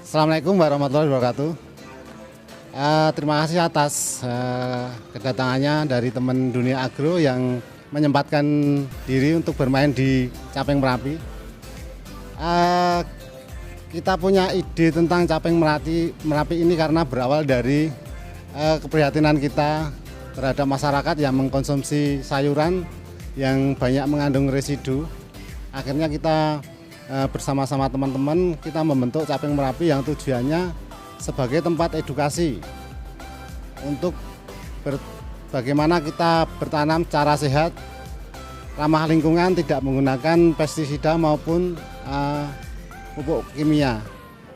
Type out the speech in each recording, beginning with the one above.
Assalamualaikum warahmatullahi wabarakatuh. Terima kasih atas kedatangannya dari teman dunia agro yang menyempatkan diri untuk bermain di Capeng Merapi. Kita punya ide tentang Capeng Merapi ini karena berawal dari keprihatinan kita terhadap masyarakat yang mengkonsumsi sayuran yang banyak mengandung residu. Akhirnya kita bersama-sama teman-teman kita membentuk Capeng Merapi yang tujuannya sebagai tempat edukasi untuk bagaimana kita bertanam secara sehat, ramah lingkungan, tidak menggunakan pestisida maupun pupuk kimia.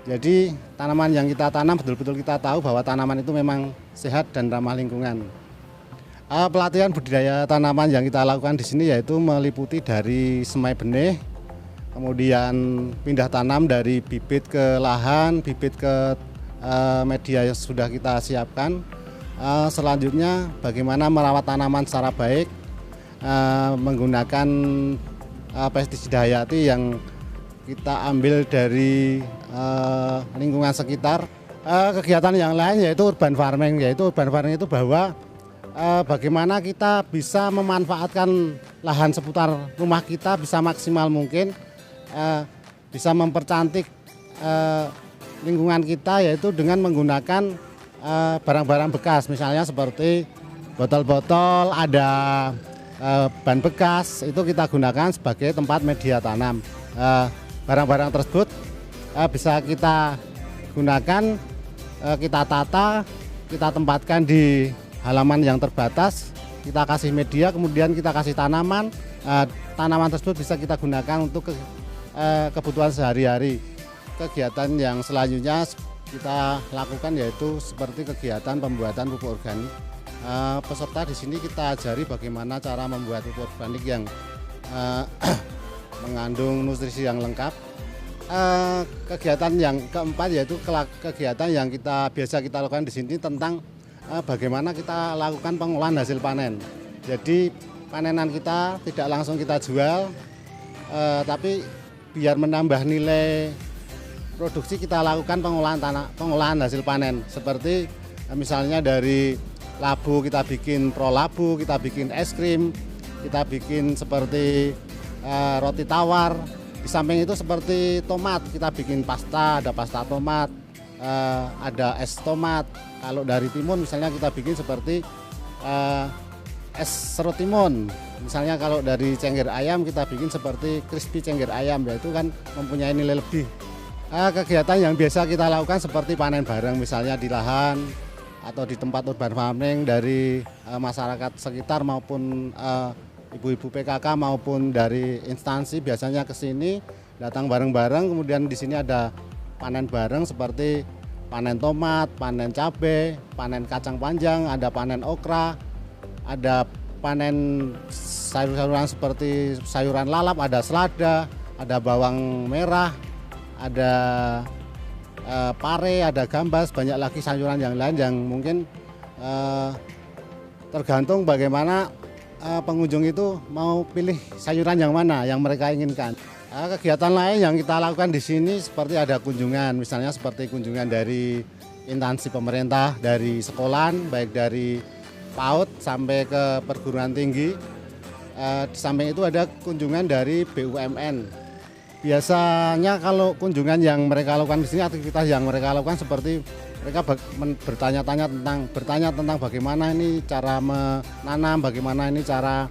Jadi tanaman yang kita tanam betul-betul kita tahu bahwa tanaman itu memang sehat dan ramah lingkungan. Pelatihan budidaya tanaman yang kita lakukan di sini yaitu meliputi dari semai benih, kemudian pindah tanam dari bibit ke lahan, bibit ke media yang sudah kita siapkan. Selanjutnya bagaimana merawat tanaman secara baik menggunakan pestisida hayati yang kita ambil dari lingkungan sekitar. Kegiatan yang lain yaitu urban farming, itu bahwa bagaimana kita bisa memanfaatkan lahan seputar rumah kita bisa maksimal mungkin, bisa mempercantik lingkungan kita yaitu dengan menggunakan barang-barang bekas, misalnya seperti botol-botol, ada ban bekas, itu kita gunakan sebagai tempat media tanam. Barang-barang tersebut bisa kita gunakan, kita tata, kita tempatkan di halaman yang terbatas, kita kasih media, kemudian kita kasih tanaman. Tanaman tersebut bisa kita gunakan untuk kebutuhan sehari-hari. Kegiatan yang selanjutnya kita lakukan yaitu seperti kegiatan pembuatan pupuk organik. Peserta di sini kita ajari bagaimana cara membuat pupuk organik yang mengandung nutrisi yang lengkap. Kegiatan yang keempat yaitu kegiatan yang biasa kita lakukan di sini tentang bagaimana kita lakukan pengolahan hasil panen. Jadi panenan kita tidak langsung kita jual, tapi biar menambah nilai produksi kita lakukan pengolahan hasil panen. Seperti misalnya dari labu kita bikin pro labu, kita bikin es krim, kita bikin seperti roti tawar. Di samping itu seperti tomat, kita bikin pasta, ada pasta tomat, ada es tomat. Kalau dari timun misalnya kita bikin seperti es serut timun. Misalnya kalau dari cengger ayam kita bikin seperti crispy cengger ayam, yaitu kan mempunyai nilai lebih. Kegiatan yang biasa kita lakukan seperti panen bareng misalnya di lahan atau di tempat urban farming dari masyarakat sekitar maupun ibu-ibu PKK maupun dari instansi biasanya ke sini datang bareng-bareng, kemudian di sini ada panen bareng seperti panen tomat, panen cabai, panen kacang panjang, ada panen okra, ada panen sayur-sayuran seperti sayuran lalap, ada selada, ada bawang merah, ada pare, ada gambas, banyak lagi sayuran yang lain yang mungkin tergantung bagaimana pengunjung itu mau pilih sayuran yang mana yang mereka inginkan. Kegiatan lain yang kita lakukan di sini seperti ada kunjungan, misalnya seperti kunjungan dari instansi pemerintah, dari sekolahan, baik dari PAUD sampai ke perguruan tinggi. Di samping itu ada kunjungan dari BUMN. Biasanya kalau kunjungan yang mereka lakukan di sini, aktivitas yang mereka lakukan seperti mereka bertanya tentang bagaimana ini cara menanam, bagaimana ini cara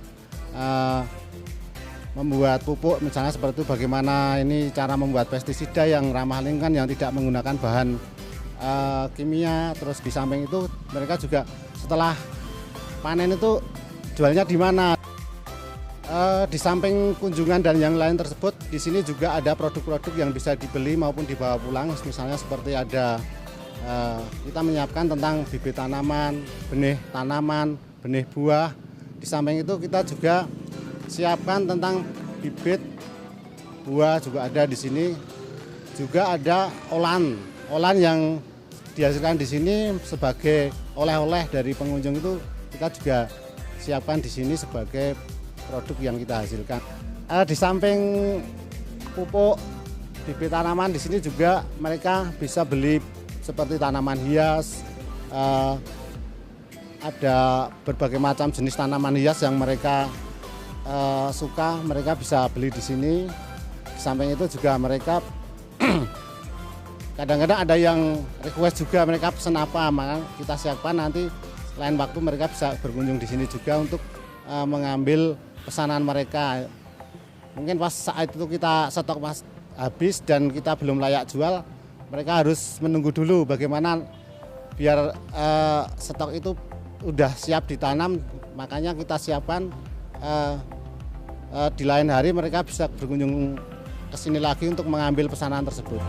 membuat pupuk, misalnya seperti itu, bagaimana ini cara membuat pestisida yang ramah lingkungan yang tidak menggunakan bahan kimia. Terus di samping itu mereka juga setelah panen itu jualnya di mana. Di samping kunjungan dan yang lain tersebut, di sini juga ada produk-produk yang bisa dibeli maupun dibawa pulang. Misalnya seperti ada kita menyiapkan tentang bibit tanaman, benih buah. Di samping itu kita juga siapkan tentang bibit buah juga ada di sini. Juga ada olahan yang dihasilkan di sini sebagai oleh-oleh dari pengunjung itu kita juga siapkan di sini sebagai produk yang kita hasilkan. Di samping pupuk bibit tanaman, di sini juga mereka bisa beli seperti tanaman hias, ada berbagai macam jenis tanaman hias yang mereka suka, mereka bisa beli di sini. Di samping itu juga mereka kadang-kadang ada yang request juga, mereka pesan apa, maka kita siapkan nanti lain waktu mereka bisa berkunjung di sini juga untuk mengambil pesanan mereka. Mungkin pas saat itu kita stok pas habis dan kita belum layak jual, mereka harus menunggu dulu bagaimana biar stok itu udah siap ditanam, makanya kita siapkan di lain hari mereka bisa berkunjung ke sini lagi untuk mengambil pesanan tersebut.